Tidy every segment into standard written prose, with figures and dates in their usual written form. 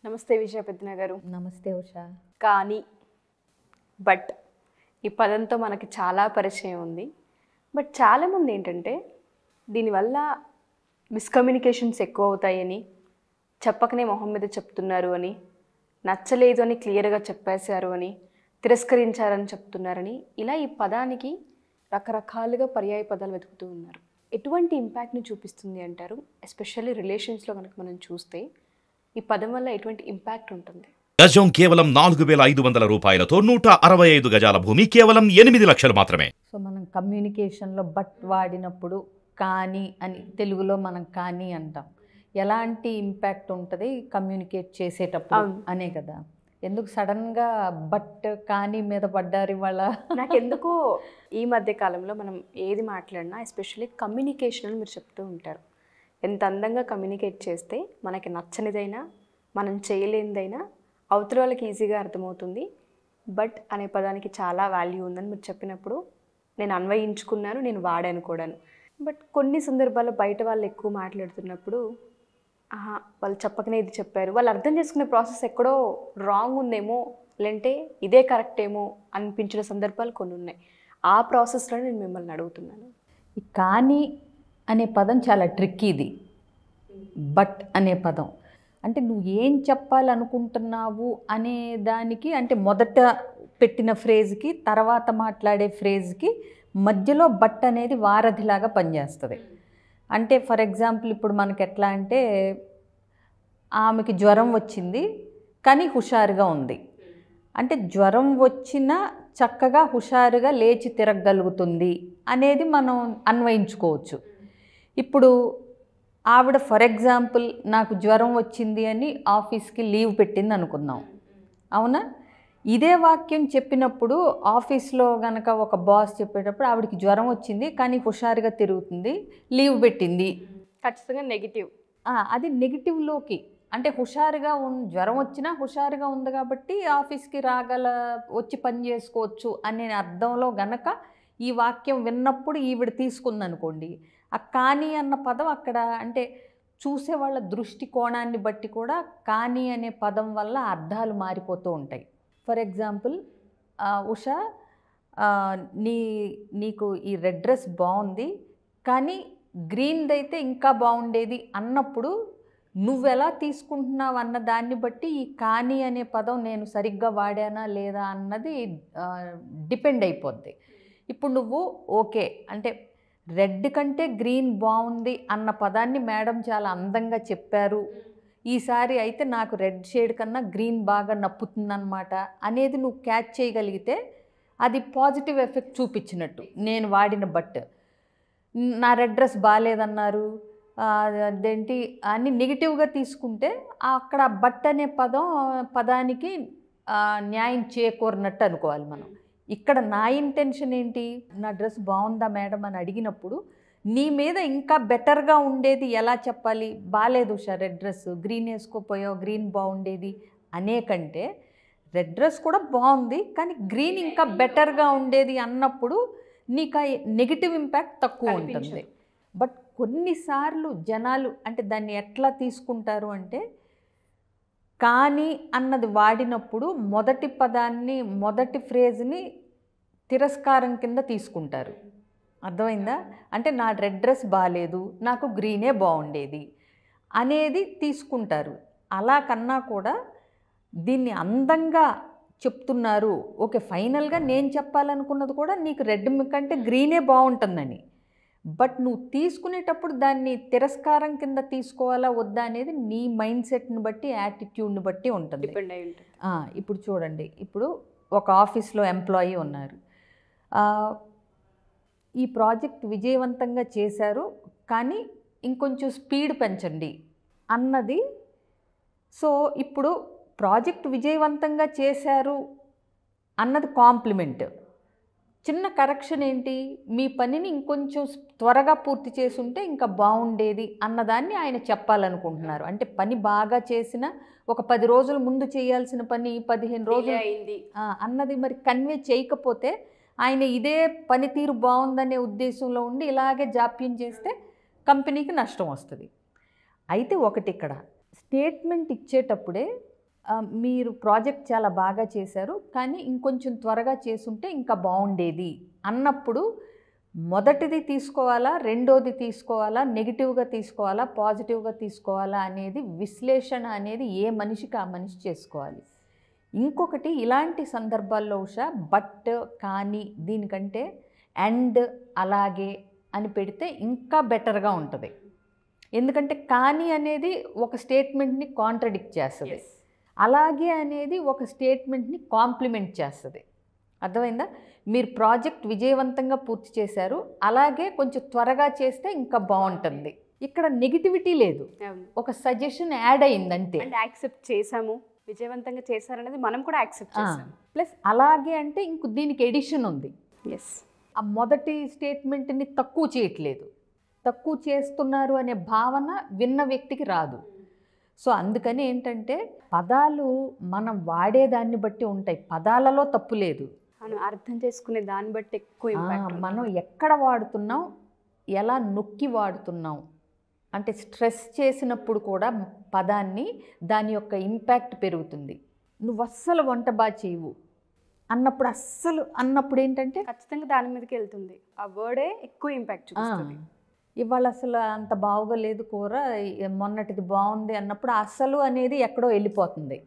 నమస్తే విజయ పెద్దన గారు. నమస్తే ఉషా. కానీ బట్ ఈ పదంతో మనకి చాలా పరిచయం ఉంది. బట్ చాలామంది ఏంటంటే దీనివల్ల మిస్కమ్యూనికేషన్స్ ఎక్కువ అవుతాయని, చెప్పకనే మొహం మీద చెప్తున్నారు అని, నచ్చలేదు అని క్లియర్గా చెప్పేశారు అని, తిరస్కరించారని చెప్తున్నారని, ఇలా ఈ పదానికి రకరకాలుగా పర్యాయ పదాలు వెతుకుతూ ఉన్నారు. ఎటువంటి ఇంపాక్ట్ని చూపిస్తుంది అంటారు? ఎస్పెషల్లీ రిలేషన్స్లో కనుక మనం చూస్తే ఈ పదం వల్ల ఎటువంటి ఇంపాక్ట్ ఉంటుంది? గజం కేవలం 4,500 రూపాయలతో 165 గజాల భూమి కేవలం 8 లక్షలు మాత్రమే. సో మనం కమ్యూనికేషన్లో బట్ వాడినప్పుడు కానీ అని తెలుగులో మనం కానీ అంటాం. ఎలాంటి ఇంపాక్ట్ ఉంటుంది కమ్యూనికేట్ చేసేటప్పుడు అనే కదా. ఎందుకు సడన్గా బట్ కానీ మీద పడ్డారు ఇవాళ? నాకెందుకో ఈ మధ్య కాలంలో మనం ఏది మాట్లాడినా ఎస్పెషల్లీ కమ్యూనికేషన్ అని మీరు చెప్తూ ఉంటారు. ఎంత అందంగా కమ్యూనికేట్ చేస్తే మనకి నచ్చనిదైనా మనం చేయలేనిదైనా అవతల వాళ్ళకి ఈజీగా అర్థమవుతుంది. బట్ అనే పదానికి చాలా వాల్యూ ఉందని మీరు చెప్పినప్పుడు నేను అన్వయించుకున్నాను, నేను వాడాను కూడాను. బట్ కొన్ని సందర్భాల్లో బయట వాళ్ళు ఎక్కువ మాట్లాడుతున్నప్పుడు వాళ్ళు చెప్పకనే ఇది చెప్పారు, వాళ్ళు అర్థం చేసుకునే ప్రాసెస్ ఎక్కడో రాంగ్ ఉందేమో, లేదంటే ఇదే కరెక్ట్ ఏమో అనిపించిన సందర్భాలు కొన్ని ఉన్నాయి. ఆ ప్రాసెస్లో నేను మిమ్మల్ని అడుగుతున్నాను. ఈ కానీ అనే పదం చాలా ట్రిక్కీది. బట్ అనే పదం అంటే నువ్వు ఏం చెప్పాలనుకుంటున్నావు అనే దానికి, అంటే మొదట పెట్టిన ఫ్రేజ్కి తర్వాత మాట్లాడే ఫ్రేజ్కి మధ్యలో బట్ అనేది వారధిలాగా పనిచేస్తుంది. అంటే ఫర్ ఎగ్జాంపుల్ ఇప్పుడు మనకి ఎట్లా అంటే ఆమెకి జ్వరం వచ్చింది కానీ హుషారుగా ఉంది అంటే జ్వరం వచ్చినా చక్కగా హుషారుగా లేచి తిరగగలుగుతుంది అనేది మనం అన్వయించుకోవచ్చు. ఇప్పుడు ఆవిడ ఫర్ ఎగ్జాంపుల్ నాకు జ్వరం వచ్చింది అని ఆఫీస్కి లీవ్ పెట్టింది అనుకుందాం, అవునా? ఇదే వాక్యం చెప్పినప్పుడు ఆఫీస్లో కనుక ఒక బాస్ చెప్పేటప్పుడు ఆవిడకి జ్వరం వచ్చింది కానీ హుషారుగా తిరుగుతుంది, లీవ్ పెట్టింది, ఖచ్చితంగా నెగిటివ్. అది నెగిటివ్లోకి, అంటే హుషారుగా జ్వరం వచ్చినా హుషారుగా ఉంది కాబట్టి ఆఫీస్కి వచ్చి పని చేసుకోవచ్చు అనే అర్థంలో గనక ఈ వాక్యం విన్నప్పుడు ఈవిడ తీసుకుందనుకోండి, ఆ కానీ అన్న పదం అక్కడ అంటే చూసేవాళ్ళ దృష్టి కోణాన్ని బట్టి కూడా కానీ అనే పదం వల్ల అర్థాలు మారిపోతూ ఉంటాయి. ఫర్ ఎగ్జాంపుల్ ఉషా, నీకు ఈ రెడ్ డ్రెస్ బాగుంది కానీ గ్రీన్ది అయితే ఇంకా బాగుండేది అన్నప్పుడు నువ్వెలా తీసుకుంటున్నావు అన్న దాన్ని బట్టి ఈ కానీ అనే పదం నేను సరిగ్గా వాడానా లేదా అన్నది డిపెండ్ అయిపోద్ది. ఇప్పుడు నువ్వు ఓకే అంటే రెడ్ కంటే గ్రీన్ బాగుంది అన్న పదాన్ని మేడం చాలా అందంగా చెప్పారు, ఈసారి అయితే నాకు రెడ్ షేడ్ కన్నా గ్రీన్ బాగా నప్పుతుందన్నమాట అనేది నువ్వు క్యాచ్ చేయగలిగితే అది పాజిటివ్ ఎఫెక్ట్ చూపించినట్టు. నేను వాడిన బట్ నా రెడ్ డ్రెస్ బాగాలేదన్నారు అదేంటి అని నెగిటివ్గా తీసుకుంటే అక్కడ బట్ అనే పదానికి న్యాయం చేకూరినట్టు అనుకోవాలి మనం. ఇక్కడ నా ఇంటెన్షన్ ఏంటి, నా డ్రెస్ బాగుందా మేడం అని అడిగినప్పుడు నీ మీద ఇంకా బెటర్గా ఉండేది ఎలా చెప్పాలి, బాగాలేదు ఉషా రెడ్ డ్రెస్, గ్రీన్ వేసుకోపోయావు, గ్రీన్ బాగుండేది అనే కంటే రెడ్ డ్రెస్ కూడా బాగుంది కానీ గ్రీన్ ఇంకా బెటర్గా ఉండేది అన్నప్పుడు నీకు నెగిటివ్ ఇంపాక్ట్ తక్కువ ఉంటుంది. బట్ కొన్నిసార్లు జనాలు అంటే దాన్ని ఎట్లా తీసుకుంటారు అంటే కానీ అన్నది వాడినప్పుడు మొదటి పదాన్ని మొదటి ఫ్రేజ్ని తిరస్కారం కింద తీసుకుంటారు. అర్థమైందా? అంటే నా రెడ్ డ్రెస్ బాగాలేదు, నాకు గ్రీనే బాగుండేది అనేది తీసుకుంటారు. అలా కన్నా కూడా దీన్ని అందంగా చెప్తున్నారు, ఓకే ఫైనల్గా నేను చెప్పాలనుకున్నది కూడా నీకు రెడ్ కంటే గ్రీనే బాగుంటుందని, బట్ నువ్వు తీసుకునేటప్పుడు దాన్ని తిరస్కారం కింద తీసుకోవాలా వద్దా అనేది నీ మైండ్ సెట్ని బట్టి యాటిట్యూడ్ని బట్టి ఉంటుంది. ఇప్పుడు చూడండి, ఇప్పుడు ఒక ఆఫీస్లో ఎంప్లాయీ ఉన్నారు, ఈ ప్రాజెక్ట్ విజయవంతంగా చేశారు కానీ ఇంకొంచెం స్పీడ్ పెంచండి అన్నది. సో ఇప్పుడు ప్రాజెక్ట్ విజయవంతంగా చేశారు అన్నది కాంప్లిమెంట్. చిన్న కరెక్షన్ ఏంటి, మీ పనిని ఇంకొంచెం త్వరగా పూర్తి చేసుంటే ఇంకా బాగుండేది అన్నదాన్ని ఆయన చెప్పాలనుకుంటున్నారు. అంటే పని బాగా చేసిన ఒక 10 రోజుల ముందు చేయాల్సిన పని 15 రోజులు అయింది అన్నది మరి కన్వే చేయకపోతే ఆయన ఇదే పనితీరు బాగుందనే ఉద్దేశంలో ఉండి ఇలాగే జాప్యం చేస్తే కంపెనీకి నష్టం వస్తుంది. అయితే ఒకటి ఇక్కడ స్టేట్మెంట్ ఇచ్చేటప్పుడే మీరు ప్రాజెక్ట్ చాలా బాగా చేశారు, కానీ ఇంకొంచెం త్వరగా చేసుంటే ఇంకా బాగుండేది అన్నప్పుడు మొదటిది తీసుకోవాలా, రెండోది తీసుకోవాలా, నెగిటివ్గా తీసుకోవాలా, పాజిటివ్గా తీసుకోవాలా అనేది విశ్లేషణ అనేది ఏ మనిషికి ఆ మనిషి చేసుకోవాలి. ఇంకొకటి ఇలాంటి సందర్భాల్లో ఉషా బట్, కానీ దీనికంటే అండ్, అలాగే అని పెడితే ఇంకా బెటర్గా ఉంటుంది. ఎందుకంటే కానీ అనేది ఒక స్టేట్మెంట్ని కాంట్రడిక్ట్ చేస్తుంది, అలాగే అనేది ఒక స్టేట్మెంట్ని కాంప్లిమెంట్ చేస్తుంది. అర్థమైందా? మీరు ప్రాజెక్ట్ విజయవంతంగా పూర్తి చేశారు, అలాగే కొంచెం త్వరగా చేస్తే ఇంకా బాగుంటుంది. ఇక్కడ నెగిటివిటీ లేదు, ఒక సజెషన్ యాడ్ అయింది అంతే. అంటే యాక్సెప్ట్ చేసాము, విజయవంతంగా చేశారనేది మనం కూడా యాక్సెప్ట్ చేసాము. ప్లస్ అలాగే అంటే ఇంకో దీనికి ఎడిషన్ ఉంది. ఎస్, ఆ మొదటి స్టేట్మెంట్ని తక్కువ చేయట్లేదు, తక్కువ చేస్తున్నారు అనే భావన విన్న వ్యక్తికి రాదు. సో అందుకని ఏంటంటే పదాలు మనం వాడేదాన్ని బట్టి ఉంటాయి, పదాలలో తప్పు లేదు, మనం అర్థం చేసుకునే దాన్ని బట్టి ఎక్కువ ఇంపాక్ట్. మనం ఎక్కడ వాడుతున్నాం, ఎలా నొక్కి వాడుతున్నాం. అంటే స్ట్రెస్ చేసినప్పుడు కూడా పదాన్ని దాని యొక్క ఇంపాక్ట్ పెరుగుతుంది. నువ్వు అస్సలు వంట బాగా చేయవు అన్నప్పుడు, అస్సలు అన్నప్పుడు ఏంటంటే ఖచ్చితంగా దాని మీదకి వెళ్తుంది, ఆ వర్డే ఎక్కువ ఇంపాక్ట్ చూపిస్తుంది. ఇవాళ అసలు అంత బావుగా లేదు కూర, మొన్నటిది బాగుంది అన్నప్పుడు అస్సలు అనేది ఎక్కడో వెళ్ళిపోతుంది.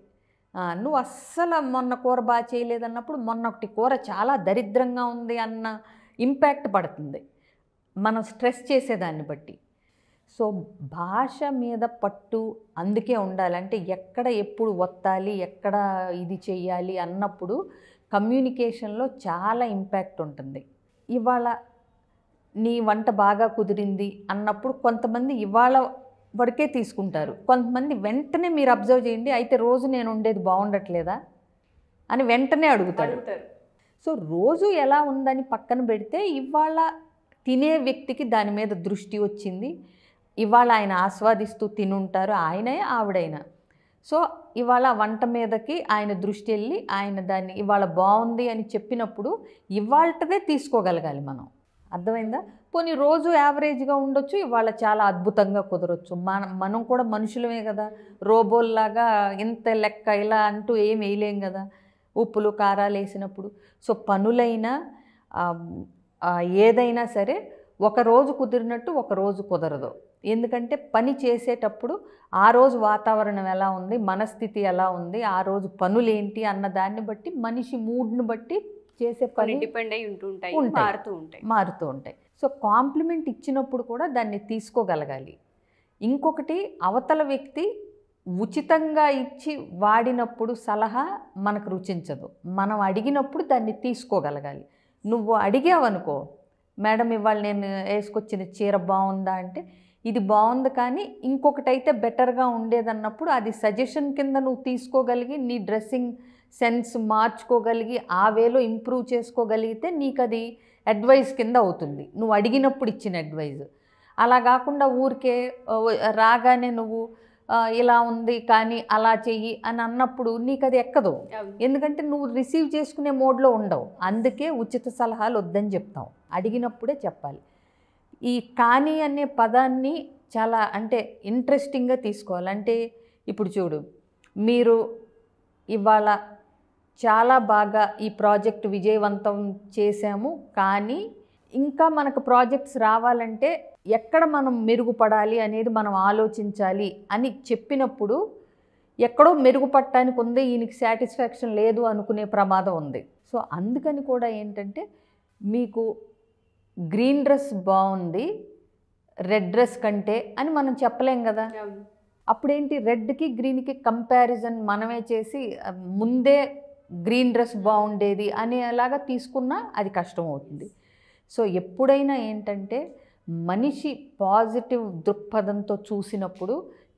నువ్వు అస్సలు మొన్న కూర బాగా చేయలేదు అన్నప్పుడు మొన్నటి కూర చాలా దరిద్రంగా ఉంది అన్న ఇంపాక్ట్ పడుతుంది మనం స్ట్రెస్ చేసేదాన్ని బట్టి. సో భాష మీద పట్టు అందుకే ఉండాలి. అంటే ఎక్కడ ఎప్పుడు ఒత్తాలి, ఎక్కడ ఇది చెయ్యాలి అన్నప్పుడు కమ్యూనికేషన్లో చాలా ఇంపాక్ట్ ఉంటుంది. ఇవాళ నీ వంట బాగా కుదిరింది అన్నప్పుడు కొంతమంది ఇవాళ వరకే తీసుకుంటారు, కొంతమంది వెంటనే మీరు అబ్జర్వ్ చేయండి, అయితే రోజు నేను ఉండేది బాగుండట్లేదా అని వెంటనే అడుగుతారు. సో రోజు ఎలా ఉందని పక్కన పెడితే ఇవాళ తినే వ్యక్తికి దాని మీద దృష్టి వచ్చింది, ఇవాళ ఆయన ఆస్వాదిస్తూ తినుంటారు, ఆయనే ఆవిడైనా. సో ఇవాళ వంట మీదకి ఆయన దృష్టి వెళ్ళి ఆయన దాన్ని ఇవాళ బాగుంది అని చెప్పినప్పుడు ఇవాళదే తీసుకోగలగాలి మనం. అర్థమైందా? పోనీ రోజు యావరేజ్గా ఉండొచ్చు, ఇవాళ చాలా అద్భుతంగా కుదరొచ్చు. మనం కూడా మనుషులమే కదా, రోబోల్లాగా ఇంత లెక్క ఇలా అంటూ ఏం వేయలేం కదా ఉప్పులు కారాలు వేసినప్పుడు. సో పనులైనా ఏదైనా సరే ఒకరోజు కుదిరినట్టు ఒకరోజు కుదరదు. ఎందుకంటే పని చేసేటప్పుడు ఆ రోజు వాతావరణం ఎలా ఉంది, మనస్థితి ఎలా ఉంది, ఆ రోజు పనులేంటి అన్న దాన్ని బట్టి మనిషి మూడ్ని బట్టి చేసే పని డిపెండ్ అయి ఉంటుంటాయి, మారుతూ ఉంటాయి. సో కాంప్లిమెంట్ ఇచ్చినప్పుడు కూడా దాన్ని తీసుకోగలగాలి. ఇంకొకటి అవతల వ్యక్తి ఉచితంగా ఇచ్చి వాడినప్పుడు సలహా మనకు రుచించదు, మనం అడిగినప్పుడు దాన్ని తీసుకోగలగాలి. నువ్వు అడిగావనుకో, మేడం ఇవాళ నేను వేసుకొచ్చిన చీర బాగుందా అంటే ఇది బాగుంది కానీ ఇంకొకటైతే బెటర్గా ఉండేదన్నప్పుడు అది సజెషన్ కింద నువ్వు తీసుకోగలిగి నీ డ్రెస్సింగ్ సెన్స్ మార్చుకోగలిగి ఆ వేలో ఇంప్రూవ్ చేసుకోగలిగితే నీకు అది అడ్వైస్ కింద అవుతుంది, నువ్వు అడిగినప్పుడు ఇచ్చిన అడ్వైజ్. అలా కాకుండా ఊరికే రాగానే నువ్వు ఇలా ఉంది కానీ అలా చెయ్యి అని అన్నప్పుడు నీకు అది ఎక్కదు, ఎందుకంటే నువ్వు రిసీవ్ చేసుకునే మోడ్లో ఉండవు. అందుకే ఉచిత సలహాలు వద్దని చెప్తాం, అడిగినప్పుడే చెప్పాలి. ఈ కానీ అనే పదాన్ని చాలా అంటే ఇంట్రెస్టింగ్గా తీసుకోవాలి. అంటే ఇప్పుడు చూడు, మీరు ఇవాళ చాలా బాగా ఈ ప్రాజెక్ట్ విజయవంతం చేశాము, కానీ ఇంకా మనకు ప్రాజెక్ట్స్ రావాలంటే ఎక్కడ మనం మెరుగుపడాలి అనేది మనం ఆలోచించాలి అని చెప్పినప్పుడు ఎక్కడో మెరుగుపడటానికి ఉంది, ఈయనకి సాటిస్ఫాక్షన్ లేదు అనుకునే ప్రమాదం ఉంది. సో అందుకని కూడా ఏంటంటే మీకు గ్రీన్ డ్రెస్ బాగుంది రెడ్ డ్రెస్ కంటే అని మనం చెప్పలేం కదా. అప్పుడేంటి రెడ్కి గ్రీన్కి కంపారిజన్ మనమే చేసి ముందే గ్రీన్ డ్రెస్ బాగుండేది అనేలాగా తీసుకున్నా అది కష్టం అవుతుంది. సో ఎప్పుడైనా ఏంటంటే మనిషి పాజిటివ్ దృక్పథంతో చూసినప్పుడు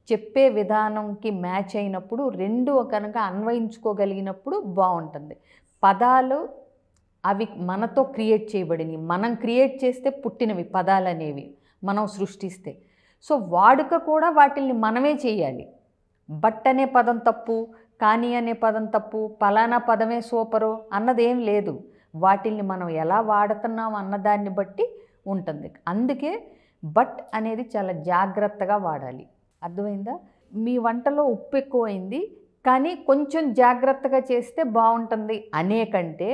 చెప్పే విధానంకి మ్యాచ్ అయినప్పుడు రెండు కనుక అన్వయించుకోగలిగినప్పుడు బాగుంటుంది. పదాలు అవి మనతో క్రియేట్ చేయబడినవి, మనం క్రియేట్ చేస్తే పుట్టినవి పదాలు అనేవి, మనం సృష్టిస్తే. సో వాడుక కూడా వాటిల్ని మనమే చేయాలి. బట్ అనే పదం తప్పు, కానీ అనే పదం తప్పు, పలానా పదమే సూపరు అన్నదేం లేదు, వాటిల్ని మనం ఎలా వాడుతున్నాం అన్నదాన్ని బట్టి ఉంటుంది. అందుకే బట్ అనేది చాలా జాగ్రత్తగా వాడాలి. అర్థమైందా? మీ వంటలో ఉప్పు ఎక్కువైంది కానీ కొంచెం జాగ్రత్తగా చేస్తే బాగుంటుంది అనే కంటే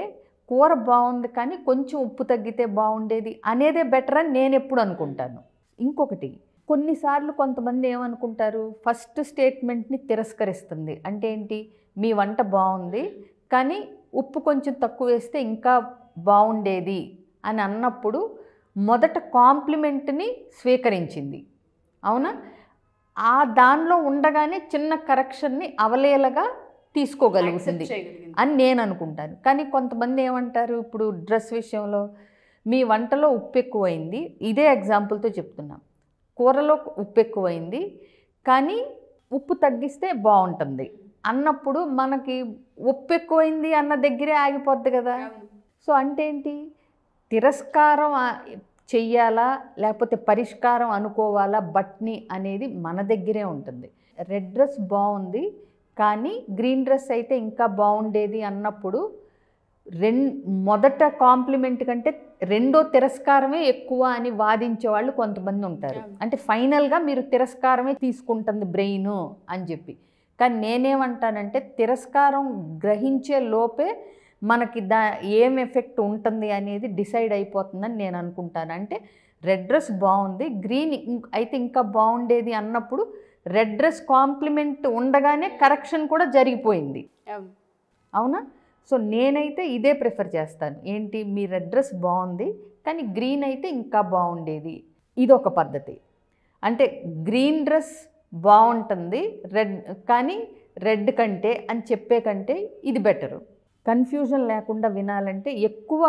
కూర బాగుంది కానీ కొంచెం ఉప్పు తగ్గితే బాగుండేది అనేదే బెటర్ అని నేను ఎప్పుడు అనుకుంటాను. ఇంకొకటి, కొన్నిసార్లు కొంతమంది ఏమనుకుంటారు, ఫస్ట్ స్టేట్మెంట్ని తిరస్కరిస్తుంది. అంటే ఏంటి, మీ వంట బాగుంది కానీ ఉప్పు కొంచెం తక్కువ వేస్తే ఇంకా బాగుండేది అని అన్నప్పుడు మొదట కాంప్లిమెంట్ని స్వీకరించింది, అవునా? ఆ దానిలో ఉండగానే చిన్న కరెక్షన్ని అవలేలగా తీసుకోగలుగుతుంది అని నేను అనుకుంటాను. కానీ కొంతమంది ఏమంటారు, ఇప్పుడు డ్రెస్ విషయంలో మీ వంటలో ఉప్పు ఎక్కువైంది, ఇదే ఎగ్జాంపుల్తో చెప్తున్నాం, కూరలో ఉప్పు ఎక్కువైంది కానీ ఉప్పు తగ్గిస్తే బాగుంటుంది అన్నప్పుడు మనకి ఉప్పు ఎక్కువైంది అన్న దగ్గరే ఆగిపోద్ది కదా. సో అంటే ఏంటి, తిరస్కారం చెయ్యాలా లేకపోతే పరిష్కారం అనుకోవాలా బట్ని అనేది మన దగ్గరే ఉంటుంది. రెడ్ డ్రెస్ బాగుంది కానీ గ్రీన్ డ్రెస్ అయితే ఇంకా బాగుండేది అన్నప్పుడు మొదట కాంప్లిమెంట్ కంటే రెండో తిరస్కారమే ఎక్కువ అని వాదించే వాళ్ళు కొంతమంది ఉంటారు. అంటే ఫైనల్గా మీరు తిరస్కారమే తీసుకుంటుంది బ్రెయిన్ అని చెప్పి. కానీ నేనేమంటానంటే తిరస్కారం గ్రహించే లోపే మనకి ఏం ఎఫెక్ట్ ఉంటుంది అనేది డిసైడ్ అయిపోతుందని నేను అనుకుంటాను. అంటే రెడ్ డ్రెస్ బాగుంది, గ్రీన్ అయితే ఇంకా బాగుండేది అన్నప్పుడు రెడ్ డ్రెస్ కాంప్లిమెంట్ ఉండగానే కరెక్షన్ కూడా జరిగిపోయింది, అవునా? సో నేనైతే ఇదే ప్రిఫర్ చేస్తాను. ఏంటి, మీ రెడ్ డ్రెస్ బాగుంది కానీ గ్రీన్ అయితే ఇంకా బాగుండేది, ఇదొక పద్ధతి. అంటే గ్రీన్ డ్రెస్ బాగుంటుంది కానీ రెడ్ కంటే అని చెప్పే కంటే ఇది బెటరు. కన్ఫ్యూజన్ లేకుండా వినాలంటే, ఎక్కువ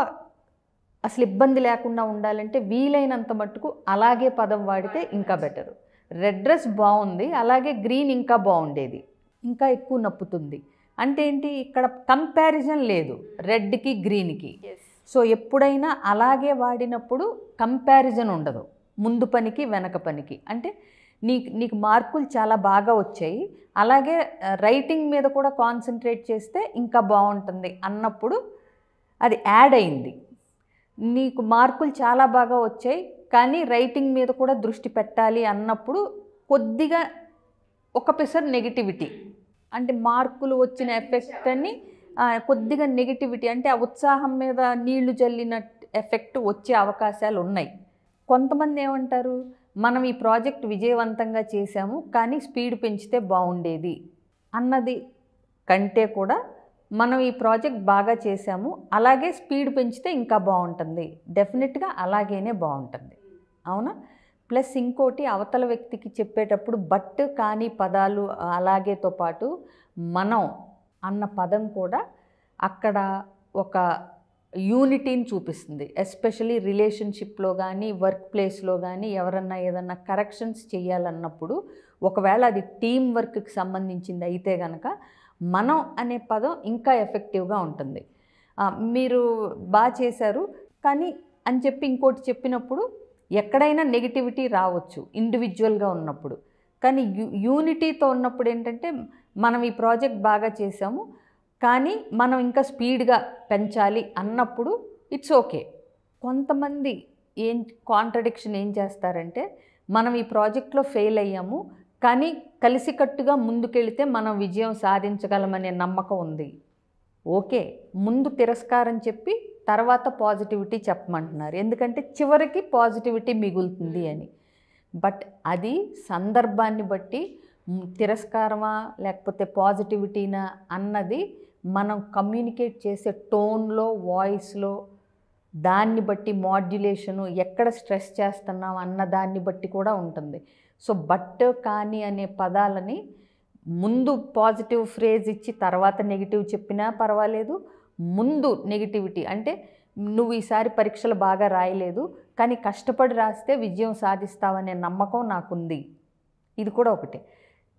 అసలు ఇబ్బంది లేకుండా ఉండాలంటే వీలైనంత మట్టుకు అలాగే పదం వాడితే ఇంకా బెటరు. రెడ్ డ్రెస్ బాగుంది అలాగే గ్రీన్ ఇంకా బాగుండేది, ఇంకా ఎక్కువ నప్పుతుంది అంటే ఏంటి, ఇక్కడ కంపారిజన్ లేదు రెడ్కి గ్రీన్కి. సో ఎప్పుడైనా అలాగే వాడినప్పుడు కంపారిజన్ ఉండదు ముందు పనికి వెనక పనికి. అంటే నీకు మార్కులు చాలా బాగా వచ్చాయి, అలాగే రైటింగ్ మీద కూడా కాన్సన్ట్రేట్ చేస్తే ఇంకా బాగుంటుంది అన్నప్పుడు అది యాడ్ అయింది. నీకు మార్కులు చాలా బాగా వచ్చాయి కానీ రైటింగ్ మీద కూడా దృష్టి పెట్టాలి అన్నప్పుడు కొద్దిగా ఒక పిసర్ నెగిటివిటీ, అంటే మార్కులు వచ్చిన ఎఫెక్ట్ అని కొద్దిగా నెగిటివిటీ, అంటే ఆ ఉత్సాహం మీద నీళ్లు జల్లిన ఎఫెక్ట్ వచ్చే అవకాశాలు ఉన్నాయి. కొంతమంది ఏమంటారు, మనం ఈ ప్రాజెక్ట్ విజయవంతంగా చేశాము కానీ స్పీడ్ పెంచితే బాగుండేది అన్నది కంటే కూడా మనం ఈ ప్రాజెక్ట్ బాగా చేశాము అలాగే స్పీడ్ పెంచితే ఇంకా బాగుంటుంది, డెఫినెట్గా అలాగేనే బాగుంటుంది, అవునా? ప్లస్ ఇంకోటి, అవతల వ్యక్తికి చెప్పేటప్పుడు బట్ కానీ పదాలు అలాగేతో పాటు మనం అన్న పదం కూడా అక్కడ ఒక యూనిటీని చూపిస్తుంది. ఎస్పెషలీ రిలేషన్షిప్లో కానీ వర్క్ ప్లేస్లో కానీ ఎవరన్నా ఏదన్నా కరెక్షన్స్ చేయాలన్నప్పుడు, ఒకవేళ అది టీం వర్క్కి సంబంధించింది అయితే కనుక మనం అనే పదం ఇంకా ఎఫెక్టివ్గా ఉంటుంది. మీరు బాగా చేశారు కానీ అని చెప్పి ఇంకోటి చెప్పినప్పుడు ఎక్కడైనా నెగిటివిటీ రావచ్చు ఇండివిజువల్గా ఉన్నప్పుడు. కానీ యూనిటీతో ఉన్నప్పుడు ఏంటంటే, మనం ఈ ప్రాజెక్ట్ బాగా చేసాము కానీ మనం ఇంకా స్పీడ్గా పెంచాలి అన్నప్పుడు ఇట్స్ ఓకే. కొంతమంది కాంట్రడిక్షన్ ఏం చేస్తారంటే, మనం ఈ ప్రాజెక్ట్లో ఫెయిల్ అయ్యాము కానీ కలిసికట్టుగా ముందుకెళితే మనం విజయం సాధించగలమనే నమ్మకం ఉంది. ఓకే, ముందు తిరస్కారం చెప్పి తర్వాత పాజిటివిటీ చెప్పమంటున్నారు, ఎందుకంటే చివరికి పాజిటివిటీ మిగులుతుంది అని. బట్ అది సందర్భాన్ని బట్టి తిరస్కారమా లేకపోతే పాజిటివిటీనా అన్నది మనం కమ్యూనికేట్ చేసే టోన్లో, వాయిస్లో, దాన్ని బట్టి మాడ్యులేషను, ఎక్కడ స్ట్రెస్ చేస్తున్నాం అన్న దాన్ని బట్టి కూడా ఉంటుంది. సో బట్ కానీ అనే పదాలని ముందు పాజిటివ్ ఫ్రేజ్ ఇచ్చి తర్వాత నెగిటివ్ చెప్పినా పర్వాలేదు. ముందు నెగిటివిటీ అంటే, నువ్వు ఈసారి పరీక్షలు బాగా రాయలేదు కానీ కష్టపడి రాస్తే విజయం సాధిస్తావనే నమ్మకం నాకుంది, ఇది కూడా ఒకటే.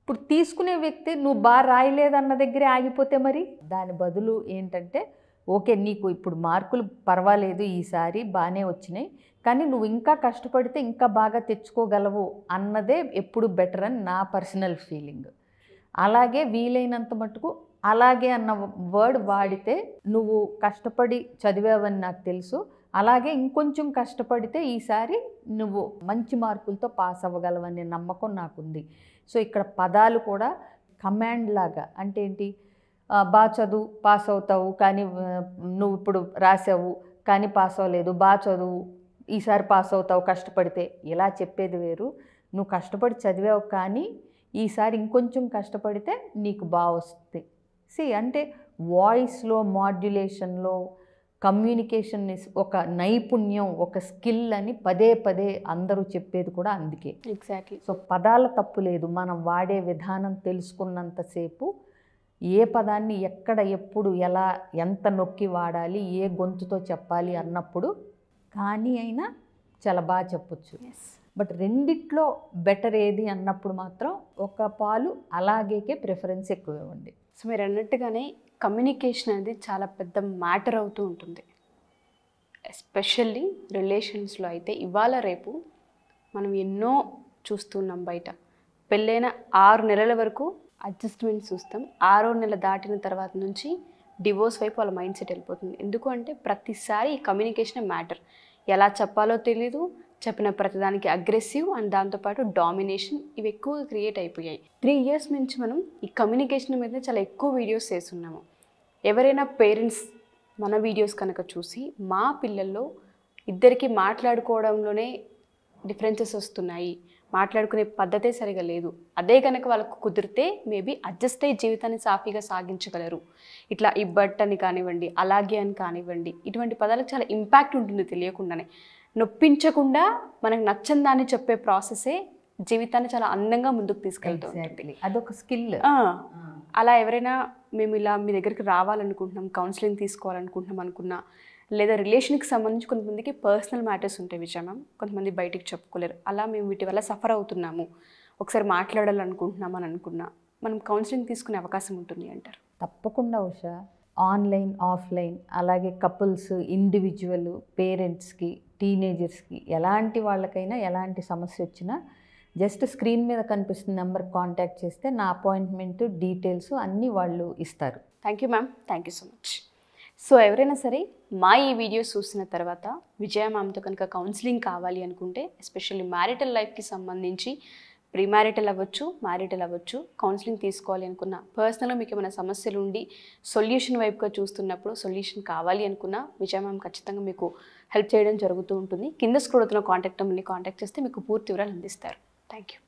ఇప్పుడు తీసుకునే వ్యక్తి నువ్వు బాగా రాయలేదన్న దగ్గరే ఆగిపోతే మరి దాని బదులు ఏంటంటే, ఓకే నీకు ఇప్పుడు మార్కులు పర్వాలేదు ఈసారి బాగానే వచ్చినాయి కానీ నువ్వు ఇంకా కష్టపడితే ఇంకా బాగా తెచ్చుకోగలవు అన్నదే ఎప్పుడు బెటర్ అని నా పర్సనల్ ఫీలింగ్. అలాగే వీలైనంత మటుకు అలాగే అన్న వర్డ్ వాడితే, నువ్వు కష్టపడి చదివావని నాకు తెలుసు, అలాగే ఇంకొంచెం కష్టపడితే ఈసారి నువ్వు మంచి మార్కులతో పాస్ అవ్వగలవనే నమ్మకం నాకుంది. సో ఇక్కడ పదాలు కూడా కమాండ్ లాగా. అంటే ఏంటి, బాగా చదువు పాస్ అవుతావు, కానీ నువ్వు ఇప్పుడు రాసావు కానీ పాస్ అవ్వలేదు, బాగా చదువు ఈసారి పాస్ అవుతావు కష్టపడితే, ఇలా చెప్పేది వేరు. నువ్వు కష్టపడి చదివావు కానీ ఈసారి ఇంకొంచెం కష్టపడితే నీకు బాగా వస్తుంది. అంటే వాయిస్లో మాడ్యులేషన్లో కమ్యూనికేషన్ ఒక నైపుణ్యం, ఒక స్కిల్ అని పదే పదే అందరూ చెప్పేది కూడా అందుకే. ఎగ్జాక్ట్లీ. సో పదాల తప్పు లేదు, మనం వాడే విధానం తెలుసుకున్నంతసేపు ఏ పదాన్ని ఎక్కడ ఎప్పుడు ఎలా ఎంత నొక్కి వాడాలి, ఏ గొంతుతో చెప్పాలి అన్నప్పుడు కానీ అయినా చాలా బాగా చెప్పొచ్చు. బట్ రెండిట్లో బెటర్ ఏది అన్నప్పుడు మాత్రం ఒక పాలు అలాగేకే ప్రిఫరెన్స్ ఎక్కువ ఇవ్వండి. సో మీరు అన్నట్టుగానే కమ్యూనికేషన్ అనేది చాలా పెద్ద మ్యాటర్ అవుతూ ఉంటుంది. ఎస్పెషల్లీ రిలేషన్స్లో అయితే ఇవాళ రేపు మనం ఎన్నో చూస్తున్నాం. బయట పెళ్ళైన 6 నెలల వరకు అడ్జస్ట్మెంట్ చూస్తాం. 6వ నెల దాటిన తర్వాత నుంచి డివోర్స్ వైపు వాళ్ళ మైండ్ సెట్ వెళ్ళిపోతుంది. ఎందుకు అంటే ప్రతిసారి ఈ కమ్యూనికేషన్ మ్యాటర్. ఎలా చెప్పాలో తెలీదు, చెప్పిన ప్రతిదానికి అగ్రెసివ్ అండ్ దాంతోపాటు డామినేషన్, ఇవి ఎక్కువగా క్రియేట్ అయిపోయాయి. 3 years నుంచి మనం ఈ కమ్యూనికేషన్ మీద చాలా ఎక్కువ వీడియోస్ చేస్తున్నాము. ఎవరైనా పేరెంట్స్ మన వీడియోస్ కనుక చూసి మా పిల్లల్లో ఇద్దరికి మాట్లాడుకోవడంలోనే డిఫరెన్సెస్ వస్తున్నాయి, మాట్లాడుకునే పద్ధతే సరిగా లేదు, అదే కనుక వాళ్ళకు కుదిరితే మేబీ అడ్జస్ట్ అయ్యి జీవితాన్ని సాఫీగా సాగించగలరు, ఇట్లా ఈ బట్ అని కానివ్వండి, అలాగే అని కానివ్వండి, ఇటువంటి పదాలకు చాలా ఇంపాక్ట్ ఉంటుంది తెలియకుండానే. నొప్పించకుండా మనకు నచ్చని దాన్ని చెప్పే ప్రాసెసే జీవితాన్ని చాలా అందంగా ముందుకు తీసుకెళ్తుంది. అదొక స్కిల్. అలా ఎవరైనా మేము ఇలా మీ దగ్గరికి రావాలనుకుంటున్నాం, కౌన్సిలింగ్ తీసుకోవాలనుకుంటున్నాం అనుకున్నా, లేదా రిలేషన్కి సంబంధించి కొంతమందికి పర్సనల్ మ్యాటర్స్ ఉంటాయి విజయ మ్యామ్, కొంతమంది బయటికి చెప్పుకోలేరు, అలా మేము వీటి వల్ల సఫర్ అవుతున్నాము, ఒకసారి మాట్లాడాలనుకుంటున్నాం అని అనుకున్నా మనం కౌన్సిలింగ్ తీసుకునే అవకాశం ఉంటుంది అంటారు? తప్పకుండా ఉషా. ఆన్లైన్ ఆఫ్లైన్ అలాగే కపుల్స్, ఇండివిజువల్, పేరెంట్స్కి, టీనేజర్స్కి, ఎలాంటి వాళ్ళకైనా ఎలాంటి సమస్య వచ్చినా జస్ట్ స్క్రీన్ మీద కనిపిస్తున్న నెంబర్కి కాంటాక్ట్ చేస్తే నా అపాయింట్మెంట్ డీటెయిల్స్ అన్నీ వాళ్ళు ఇస్తారు. Thank you ma'am, thank you so much. So ఎవరైనా సరే మా ఈ వీడియోస్ చూసిన తర్వాత విజయ మ్యామ్తో కనుక కౌన్సిలింగ్ కావాలి అనుకుంటే, ఎస్పెషల్లీ మ్యారిటల్ లైఫ్కి సంబంధించి ప్రీ మ్యారిటల్ అవ్వచ్చు, మ్యారిటల్ అవ్వచ్చు, కౌన్సిలింగ్ తీసుకోవాలి అనుకున్న, పర్సనల్గా మీకు ఏమైనా సమస్యలు ఉండి సొల్యూషన్ వైపుగా చూస్తున్నప్పుడు సొల్యూషన్ కావాలి అనుకున్న విజయ మ్యామ్ ఖచ్చితంగా మీకు హెల్ప్ చేయడం జరుగుతూ ఉంటుంది. కింద స్క్రోల్ అవుతున్న కాంటాక్ట్ నెంబర్ని కాంటాక్ట్ చేస్తే మీకు పూర్తి వివరాలు అందిస్తారు. Thank you.